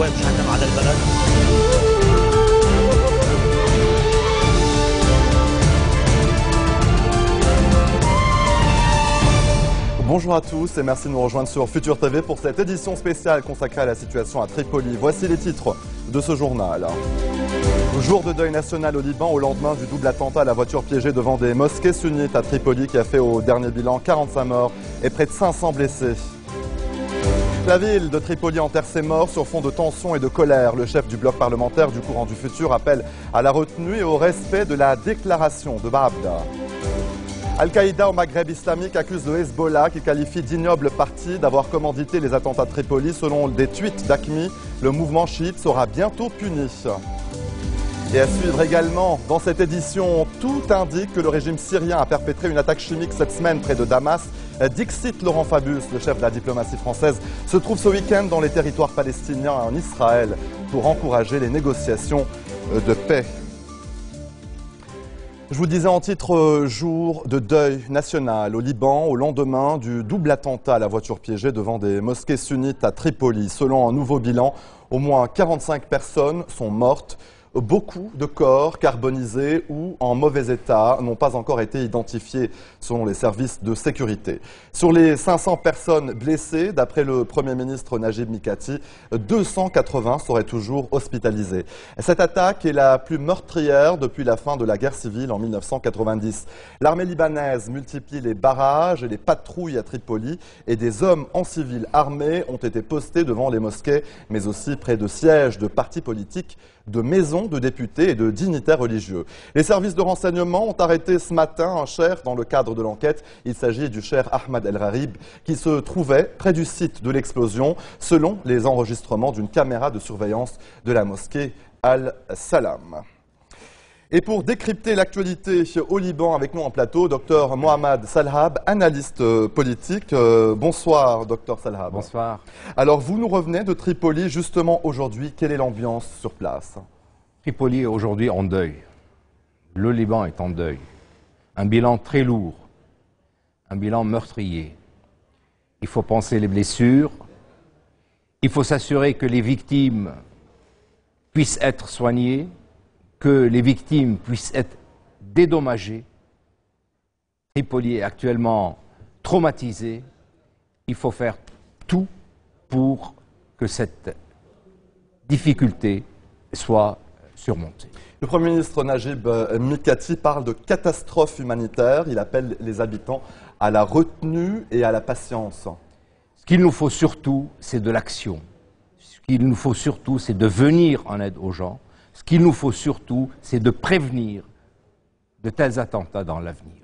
ويتحكم على البلد. Bonjour à tous et merci de nous rejoindre sur Futur TV pour cette édition spéciale consacrée à la situation à Tripoli. Voici les titres de ce journal. Jour de deuil national au Liban au lendemain du double attentat à la voiture piégée devant des mosquées sunnites à Tripoli qui a fait au dernier bilan 45 morts et près de 500 blessés. La ville de Tripoli enterre ses morts sur fond de tension et de colère. Le chef du bloc parlementaire du Courant du Futur appelle à la retenue et au respect de la déclaration de Baabda. Al-Qaïda au Maghreb islamique accuse le Hezbollah qui qualifie d'ignoble parti d'avoir commandité les attentats de Tripoli. Selon des tweets d'Aqmi, le mouvement chiite sera bientôt puni. Et à suivre également dans cette édition, tout indique que le régime syrien a perpétré une attaque chimique cette semaine près de Damas. Dixit Laurent Fabius, le chef de la diplomatie française, se trouve ce week-end dans les territoires palestiniens en Israël pour encourager les négociations de paix. Je vous disais en titre, jour de deuil national au Liban au lendemain du double attentat à la voiture piégée devant des mosquées sunnites à Tripoli. Selon un nouveau bilan, au moins 45 personnes sont mortes. Beaucoup de corps carbonisés ou en mauvais état n'ont pas encore été identifiés selon les services de sécurité. Sur les 500 personnes blessées, d'après le Premier ministre Najib Mikati, 280 seraient toujours hospitalisées. Cette attaque est la plus meurtrière depuis la fin de la guerre civile en 1990. L'armée libanaise multiplie les barrages et les patrouilles à Tripoli et des hommes en civil armés ont été postés devant les mosquées, mais aussi près de sièges de partis politiques, de maisons de députés et de dignitaires religieux. Les services de renseignement ont arrêté ce matin un cheikh dans le cadre de l'enquête. Il s'agit du cheikh Ahmad El-Gharib qui se trouvait près du site de l'explosion selon les enregistrements d'une caméra de surveillance de la mosquée Al-Salam. Et pour décrypter l'actualité au Liban avec nous en plateau, Dr Mohamed Salhab, analyste politique. Bonsoir Dr Salhab. Bonsoir. Alors vous nous revenez de Tripoli justement aujourd'hui. Quelle est l'ambiance sur place? Tripoli est aujourd'hui en deuil. Le Liban est en deuil. Un bilan très lourd, un bilan meurtrier. Il faut penser les blessures, il faut s'assurer que les victimes puissent être soignées, que les victimes puissent être dédommagées. Tripoli est actuellement traumatisé. Il faut faire tout pour que cette difficulté soit surmontée. Le Premier ministre Najib Mikati parle de catastrophe humanitaire. Il appelle les habitants à la retenue et à la patience. Ce qu'il nous faut surtout, c'est de l'action. Ce qu'il nous faut surtout, c'est de venir en aide aux gens. Ce qu'il nous faut surtout, c'est de prévenir de tels attentats dans l'avenir.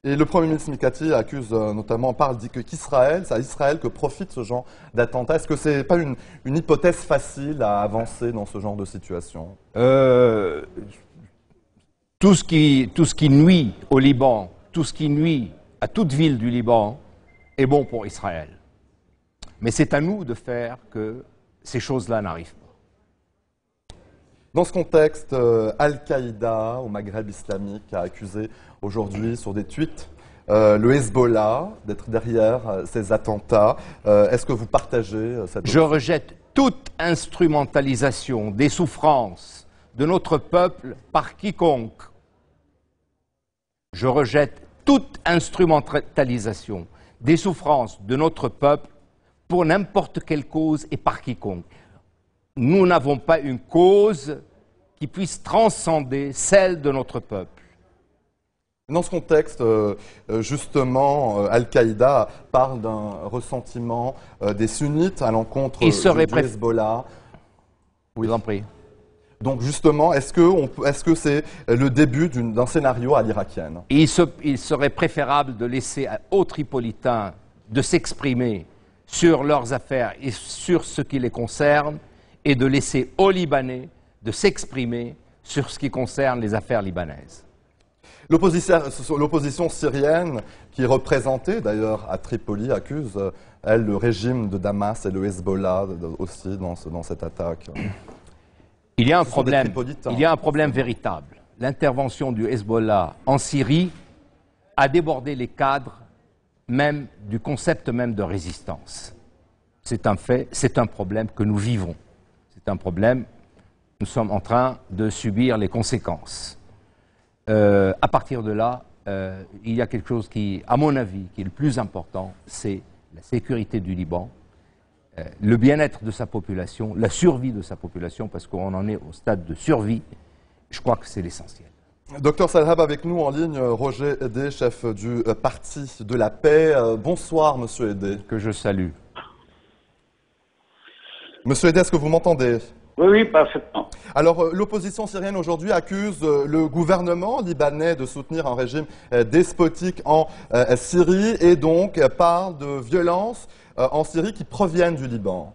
Et le Premier ministre Mikati accuse notamment, dit qu'Israël, c'est à Israël que profite ce genre d'attentats. Est-ce que ce n'est pas une hypothèse facile à avancer dans ce genre de situation? Tout ce qui nuit au Liban, tout ce qui nuit à toute ville du Liban est bon pour Israël. Mais c'est à nous de faire que ces choses-là n'arrivent pas. Dans ce contexte, Al-Qaïda au Maghreb islamique a accusé aujourd'hui sur des tweets le Hezbollah d'être derrière ces attentats. Est-ce que vous partagez cette opinion? Je rejette toute instrumentalisation des souffrances de notre peuple par quiconque. Je rejette toute instrumentalisation des souffrances de notre peuple pour n'importe quelle cause et par quiconque. Nous n'avons pas une cause qui puisse transcender celle de notre peuple. Dans ce contexte, justement, Al-Qaïda parle d'un ressentiment des sunnites à l'encontre du Hezbollah. Oui. Je vous en prie. Donc justement, est-ce que c'est le début d'un scénario à l'irakienne? Il serait préférable de laisser aux Tripolitains de s'exprimer sur leurs affaires et sur ce qui les concerne, et de laisser aux Libanais de s'exprimer sur ce qui concerne les affaires libanaises. L'opposition syrienne, qui est représentée d'ailleurs à Tripoli, accuse, elle, le régime de Damas et le Hezbollah aussi dans cette attaque. Il y a un problème véritable. L'intervention du Hezbollah en Syrie a débordé les cadres même du concept même de résistance. C'est un fait, c'est un problème que nous vivons. C'est un problème, nous sommes en train de subir les conséquences. À partir de là, il y a quelque chose qui, à mon avis, qui est le plus important, c'est la sécurité du Liban, le bien-être de sa population, la survie de sa population, parce qu'on en est au stade de survie. Je crois que c'est l'essentiel. Docteur Salhab, avec nous en ligne, Roger Edé, chef du Parti de la Paix. Bonsoir, Monsieur Edé. Que je salue. Monsieur Edé, est-ce que vous m'entendez? Oui, parfaitement. Alors, l'opposition syrienne aujourd'hui accuse le gouvernement libanais de soutenir un régime despotique en Syrie et donc parle de violences en Syrie qui proviennent du Liban.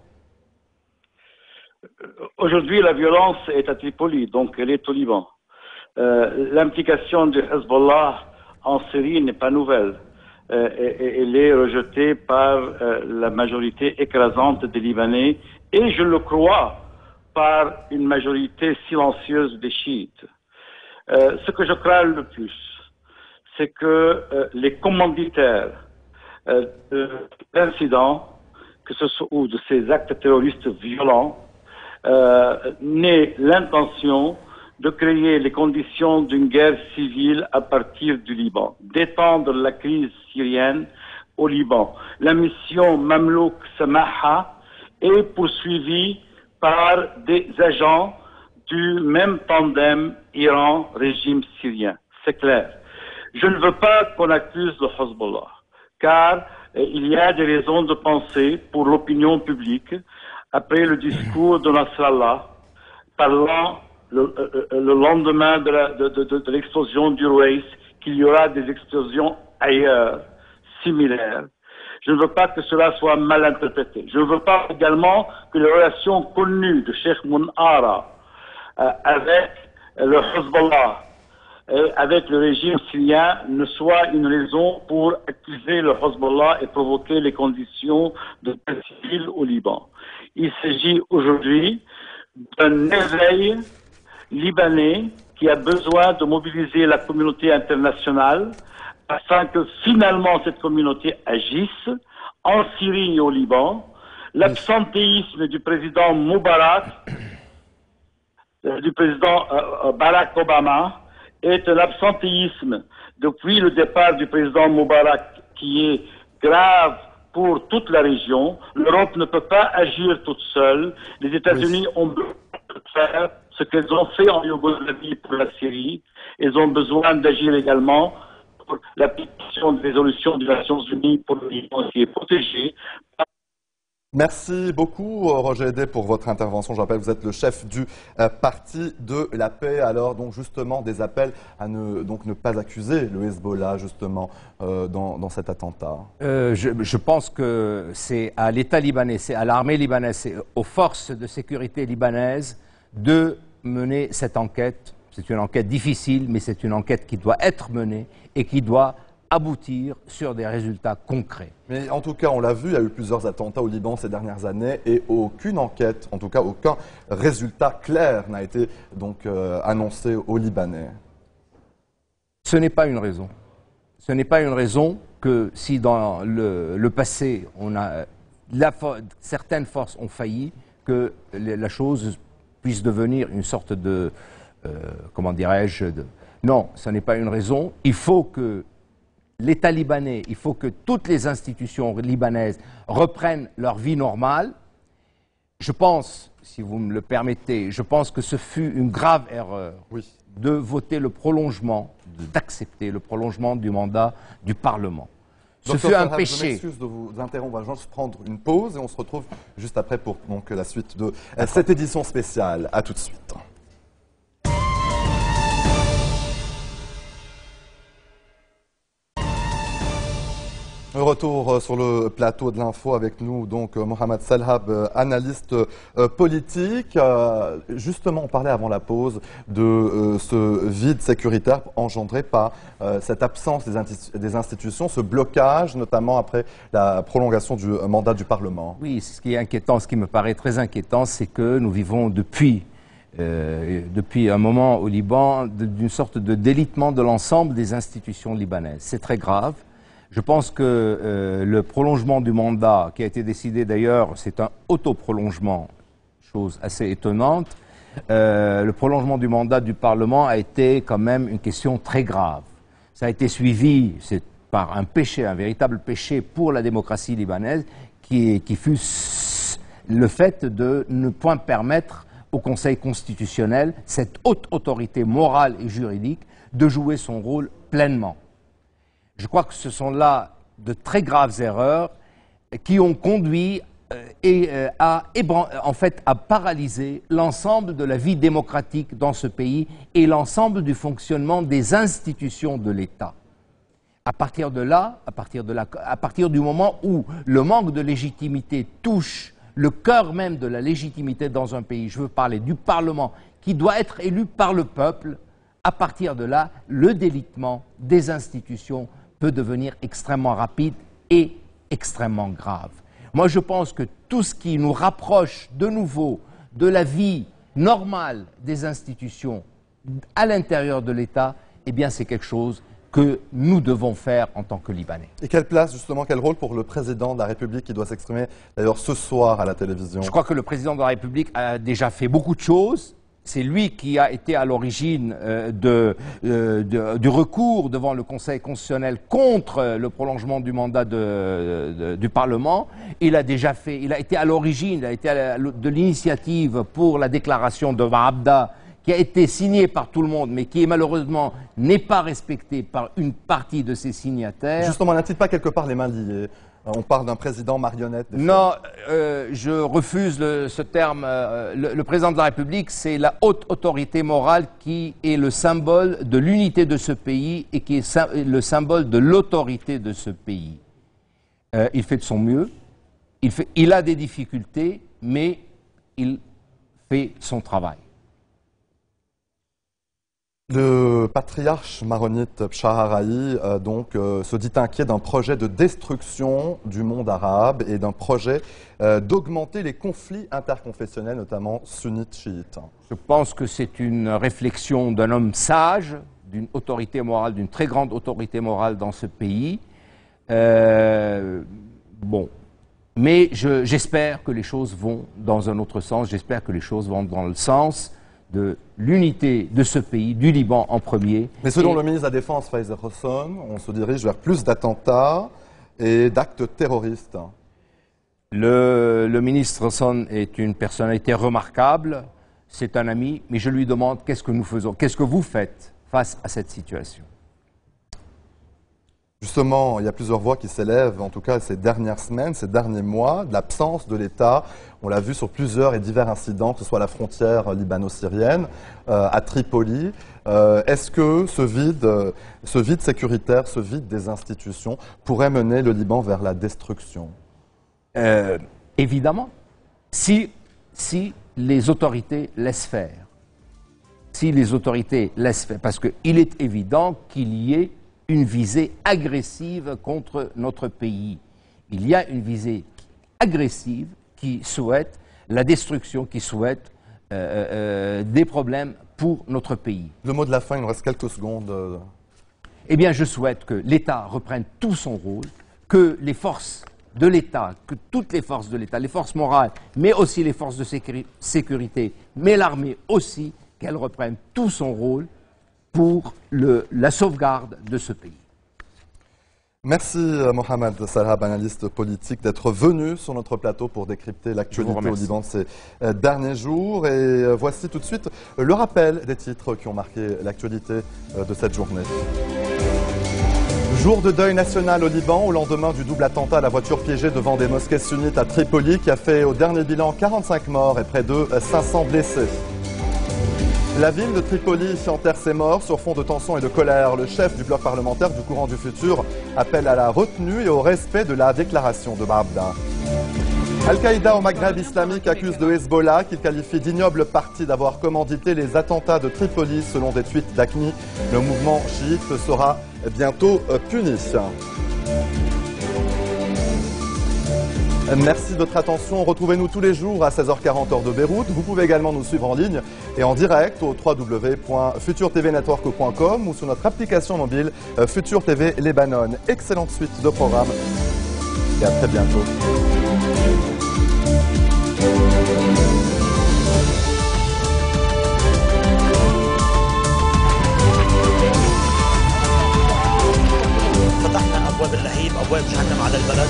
Aujourd'hui, la violence est à Tripoli, donc elle est au Liban. L'implication du Hezbollah en Syrie n'est pas nouvelle. Elle est rejetée par la majorité écrasante des Libanais et, je le crois, par une majorité silencieuse des chiites. Ce que je crains le plus, c'est que les commanditaires de l'incident, que ce soit ou de ces actes terroristes violents, n'aient l'intention de créer les conditions d'une guerre civile à partir du Liban, d'étendre la crise syrienne au Liban. La mission Mamlouk Samaha est poursuivie par des agents du même tandem Iran-régime syrien. C'est clair. Je ne veux pas qu'on accuse le Hezbollah, car il y a des raisons de penser pour l'opinion publique, après le discours de Nasrallah, parlant le lendemain de l'explosion du Ruwais, qu'il y aura des explosions ailleurs, similaires. Je ne veux pas que cela soit mal interprété. Je ne veux pas également que les relations connues de Cheikh Mounara avec le Hezbollah, avec le régime syrien, ne soient une raison pour accuser le Hezbollah et provoquer les conditions de guerre civile au Liban. Il s'agit aujourd'hui d'un éveil libanais qui a besoin de mobiliser la communauté internationale afin que finalement cette communauté agisse en Syrie et au Liban. L'absentéisme du président Moubarak, du président Barack Obama, est un absentéisme depuis le départ du président Moubarak qui est grave pour toute la région. L'Europe ne peut pas agir toute seule. Les États-Unis ont besoin de faire ce qu'elles ont fait en Yougoslavie pour la Syrie. Ils ont besoin d'agir également pour l'application de résolutions des Nations Unies pour le Liban qui est protégé. Merci beaucoup, Roger Edé, pour votre intervention. Je rappelle que vous êtes le chef du Parti de la Paix. Alors, donc, justement, des appels à ne pas accuser le Hezbollah, justement, dans cet attentat. Je pense que c'est à l'État libanais, c'est à l'armée libanaise, c'est aux forces de sécurité libanaises de mener cette enquête. C'est une enquête difficile, mais c'est une enquête qui doit être menée et qui doit aboutir sur des résultats concrets. Mais en tout cas, on l'a vu, il y a eu plusieurs attentats au Liban ces dernières années et aucune enquête, en tout cas aucun résultat clair n'a été donc annoncé aux Libanais. Ce n'est pas une raison. Ce n'est pas une raison que si dans le passé, certaines forces ont failli, que la chose puisse devenir une sorte de, comment dirais-je, non, ce n'est pas une raison. Il faut que l'État libanais, il faut que toutes les institutions libanaises reprennent leur vie normale. Je pense, si vous me le permettez, je pense que ce fut une grave erreur de voter le prolongement, d'accepter le prolongement du mandat du Parlement. Ce fut un péché. Je m'excuse de vous interrompre, on va juste prendre une pause et on se retrouve juste après pour donc, la suite de cette édition spéciale. À tout de suite. Retour sur le plateau de l'info avec nous, donc Mohamed Salhab, analyste politique. Justement, on parlait avant la pause de ce vide sécuritaire engendré par cette absence des institutions, ce blocage, notamment après la prolongation du mandat du Parlement. Oui, ce qui est inquiétant, ce qui me paraît très inquiétant, c'est que nous vivons depuis un moment au Liban d'une sorte de délitement de l'ensemble des institutions libanaises. C'est très grave. Je pense que le prolongement du mandat, qui a été décidé d'ailleurs, c'est un autoprolongement, chose assez étonnante. Le prolongement du mandat du Parlement a été quand même une question très grave. Ça a été suivi par un péché, un véritable péché pour la démocratie libanaise, qui fut le fait de ne point permettre au Conseil constitutionnel, cette haute autorité morale et juridique, de jouer son rôle pleinement. Je crois que ce sont là de très graves erreurs qui ont conduit à paralyser l'ensemble de la vie démocratique dans ce pays et l'ensemble du fonctionnement des institutions de l'État. À partir du moment où le manque de légitimité touche le cœur même de la légitimité dans un pays, je veux parler du Parlement qui doit être élu par le peuple, à partir de là, le délitement des institutions peut devenir extrêmement rapide et extrêmement grave. Moi, je pense que tout ce qui nous rapproche de nouveau de la vie normale des institutions à l'intérieur de l'État, eh bien, c'est quelque chose que nous devons faire en tant que Libanais. Et quelle place, justement, quel rôle pour le président de la République qui doit s'exprimer, d'ailleurs, ce soir à la télévision? Je crois que le président de la République a déjà fait beaucoup de choses. C'est lui qui a été à l'origine du recours devant le Conseil constitutionnel contre le prolongement du mandat du Parlement. Il a été à l'origine, il a été de l'initiative pour la déclaration de Maabda, qui a été signée par tout le monde, mais qui malheureusement n'est pas respectée par une partie de ses signataires. Justement, n'a-t-il pas quelque part les mains liées? On parle d'un président marionnette. Non, je refuse ce terme. Le président de la République, c'est la haute autorité morale qui est le symbole de l'unité de ce pays et qui est le symbole de l'autorité de ce pays. Il fait de son mieux, il a des difficultés, mais il fait son travail. Le patriarche maronite Shaharahi se dit inquiet d'un projet de destruction du monde arabe et d'un projet d'augmenter les conflits interconfessionnels, notamment sunnites-chiites. Je pense que c'est une réflexion d'un homme sage, d'une autorité morale, d'une très grande autorité morale dans ce pays. Mais j'espère que les choses vont dans un autre sens, j'espère que les choses vont dans le sens de l'unité de ce pays, du Liban en premier. Mais selon le ministre de la Défense, Faizer Hosson, on se dirige vers plus d'attentats et d'actes terroristes. Le ministre Hosson est une personnalité remarquable, c'est un ami, mais je lui demande qu'est-ce que nous faisons, qu'est-ce que vous faites face à cette situation? Justement, il y a plusieurs voix qui s'élèvent, en tout cas ces dernières semaines, ces derniers mois, de l'absence de l'État. On l'a vu sur plusieurs et divers incidents, que ce soit à la frontière libano-syrienne, à Tripoli. Est-ce que ce vide sécuritaire, ce vide des institutions, pourrait mener le Liban vers la destruction? Évidemment, si les autorités laissent faire. Si les autorités laissent faire, parce qu'il est évident qu'il y ait une visée agressive contre notre pays. Il y a une visée agressive qui souhaite la destruction, qui souhaite des problèmes pour notre pays. Le mot de la fin, il nous reste quelques secondes. Eh bien, je souhaite que l'État reprenne tout son rôle, que les forces de l'État, que toutes les forces de l'État, les forces morales, mais aussi les forces de sécurité, mais l'armée aussi, qu'elle reprenne tout son rôle pour la sauvegarde de ce pays. Merci Mohamed Salhab, analyste politique, d'être venu sur notre plateau pour décrypter l'actualité au Liban de ces derniers jours. Et voici tout de suite le rappel des titres qui ont marqué l'actualité de cette journée. Jour de deuil national au Liban au lendemain du double attentat à la voiture piégée devant des mosquées sunnites à Tripoli qui a fait au dernier bilan 45 morts et près de 500 blessés. La ville de Tripoli enterre ses morts sur fond de tension et de colère. Le chef du bloc parlementaire du Courant du Futur appelle à la retenue et au respect de la déclaration de Maabda. Al-Qaïda au Maghreb islamique accuse de Hezbollah qu'il qualifie d'ignoble parti d'avoir commandité les attentats de Tripoli selon des tweets d'Aqni. Le mouvement chiite sera bientôt puni. Merci de votre attention. Retrouvez-nous tous les jours à 16h40 heure de Beyrouth. Vous pouvez également nous suivre en ligne et en direct au www.futurtvnetwork.com ou sur notre application mobile Futur TV Lebanon. Excellente suite de programmes et à très bientôt. فتحنا ابواب اللهيب، ابواب جهنم على البلد.